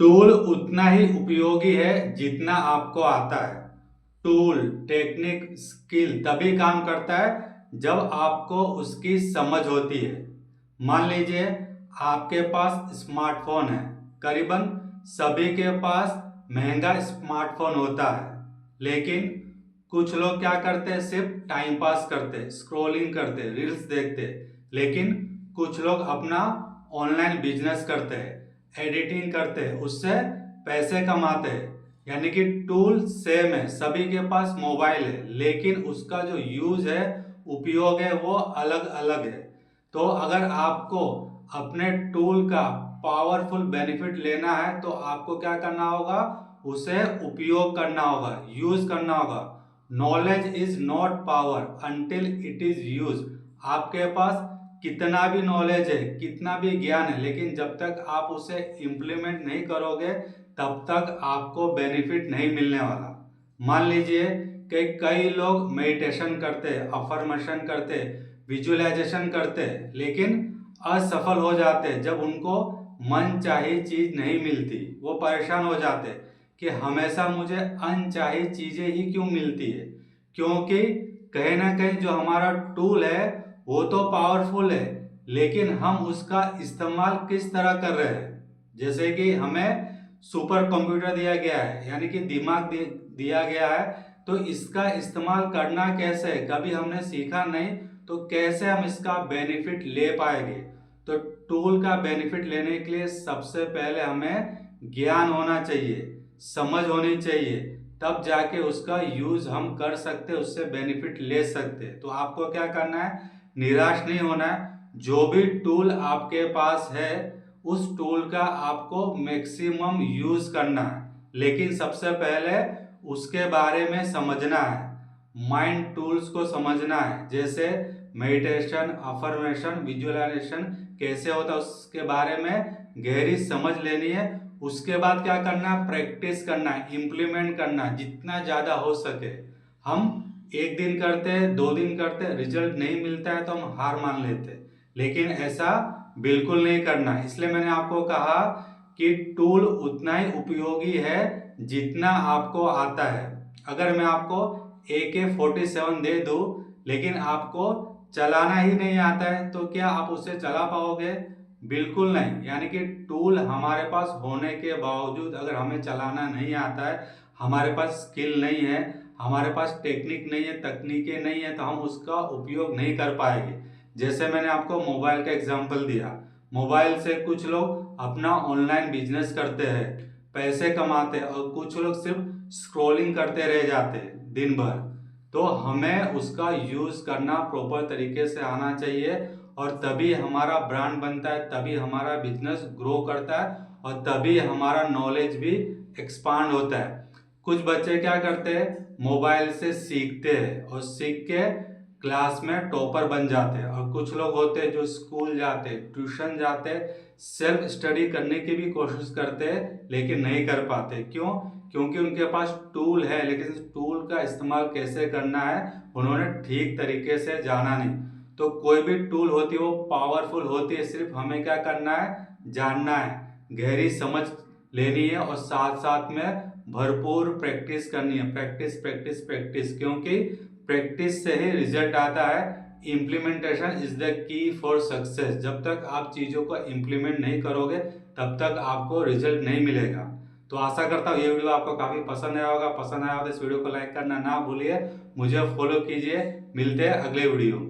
Tool उतना ही उपयोगी है जितना आपको आता है। टूल, टेक्निक, स्किल तभी काम करता है जब आपको उसकी समझ होती है। मान लीजिए आपके पास स्मार्टफोन है। करीबन सभी के पास महंगा स्मार्टफोन होता है, लेकिन कुछ लोग क्या करते हैं, सिर्फ टाइम पास करते, स्क्रॉलिंग करते, रील्स देखते। लेकिन कुछ लोग अपना ऑनलाइन बिजनेस करते हैं, एडिटिंग करते हैं, उससे पैसे कमाते हैं। यानी कि टूल सेम है, सभी के पास मोबाइल है, लेकिन उसका जो यूज है, उपयोग है, वो अलग अलग है। तो अगर आपको अपने टूल का पावरफुल बेनिफिट लेना है तो आपको क्या करना होगा, उसे उपयोग करना होगा, यूज करना होगा। Knowledge is not power until it is use. आपके पास कितना भी नॉलेज है, कितना भी ज्ञान है, लेकिन जब तक आप उसे इम्प्लीमेंट नहीं करोगे तब तक आपको बेनिफिट नहीं मिलने वाला। मान लीजिए कि कई लोग मेडिटेशन करते, अफर्मेशन करते, विजुअलाइजेशन करते, लेकिन असफल हो जाते जब उनको मन चाही चीज नहीं मिलती। वो परेशान हो जाते कि हमेशा मुझे अनचाही चीजें ही क्यों मिलती है, क्योंकि कहीं ना कहीं जो हमारा टूल है वो तो पावरफुल है, लेकिन हम उसका इस्तेमाल किस तरह कर रहे हैं। जैसे कि हमें सुपर कंप्यूटर दिया गया है, यानी कि दिमाग दिया गया है, तो इसका इस्तेमाल करना कैसे है कभी हमने सीखा नहीं, तो कैसे हम इसका बेनिफिट ले पाएंगे। तो टूल का बेनिफिट लेने के लिए सबसे पहले हमें ज्ञान होना चाहिए, समझ होनी चाहिए, तब जाके उसका यूज हम कर सकते, उससे बेनिफिट ले सकते। तो आपको क्या करना है, निराश नहीं होना है। जो भी टूल आपके पास है उस टूल का आपको मैक्सिमम यूज करना है, लेकिन सबसे पहले उसके बारे में समझना है। माइंड टूल्स को समझना है, जैसे मेडिटेशन, अफर्मेशन, विजुअलाइजेशन कैसे होता है उसके बारे में गहरी समझ लेनी है। उसके बाद क्या करना है, प्रैक्टिस करना है, इम्प्लीमेंट करना है जितना ज्यादा हो सके। हम एक दिन करते, दो दिन करते, रिजल्ट नहीं मिलता है तो हम हार मान लेते, लेकिन ऐसा बिल्कुल नहीं करना। इसलिए मैंने आपको कहा कि टूल उतना ही उपयोगी है जितना आपको आता है। अगर मैं आपको AK-47 दे दूं, लेकिन आपको चलाना ही नहीं आता है, तो क्या आप उसे चला पाओगे? बिल्कुल नहीं। यानी कि टूल हमारे पास होने के बावजूद अगर हमें चलाना नहीं आता है, हमारे पास स्किल नहीं है, हमारे पास टेक्निक नहीं है, तकनीकें नहीं है, तो हम उसका उपयोग नहीं कर पाएंगे। जैसे मैंने आपको मोबाइल का एग्जांपल दिया, मोबाइल से कुछ लोग अपना ऑनलाइन बिजनेस करते हैं, पैसे कमाते हैं, और कुछ लोग सिर्फ स्क्रॉलिंग करते रह जाते हैं दिन भर। तो हमें उसका यूज करना प्रॉपर तरीके से आना चाहिए, और तभी हमारा ब्रांड बनता है, तभी हमारा बिजनेस ग्रो करता है, और तभी हमारा नॉलेज भी एक्सपांड होता है। कुछ बच्चे क्या करते हैं, मोबाइल से सीखते हैं और सीख के क्लास में टॉपर बन जाते हैं, और कुछ लोग होते हैं जो स्कूल जाते, ट्यूशन जाते, सेल्फ स्टडी करने की भी कोशिश करते हैं, लेकिन नहीं कर पाते। क्यों? क्योंकि उनके पास टूल है, लेकिन इस टूल का इस्तेमाल कैसे करना है उन्होंने ठीक तरीके से जाना नहीं। तो कोई भी टूल होती है वो पावरफुल होती है, सिर्फ हमें क्या करना है, जानना है, गहरी समझ लेनी है, और साथ साथ में भरपूर प्रैक्टिस करनी है। प्रैक्टिस प्रैक्टिस प्रैक्टिस, क्योंकि प्रैक्टिस से ही रिजल्ट आता है। Implementation is the key for success. जब तक आप चीजों को इम्प्लीमेंट नहीं करोगे तब तक आपको रिजल्ट नहीं मिलेगा। तो आशा करता हूँ ये वीडियो आपको काफी पसंद आया होगा। पसंद आया हो तो इस वीडियो को लाइक करना ना भूलिए, मुझे फॉलो कीजिए। मिलते हैं अगले वीडियो में।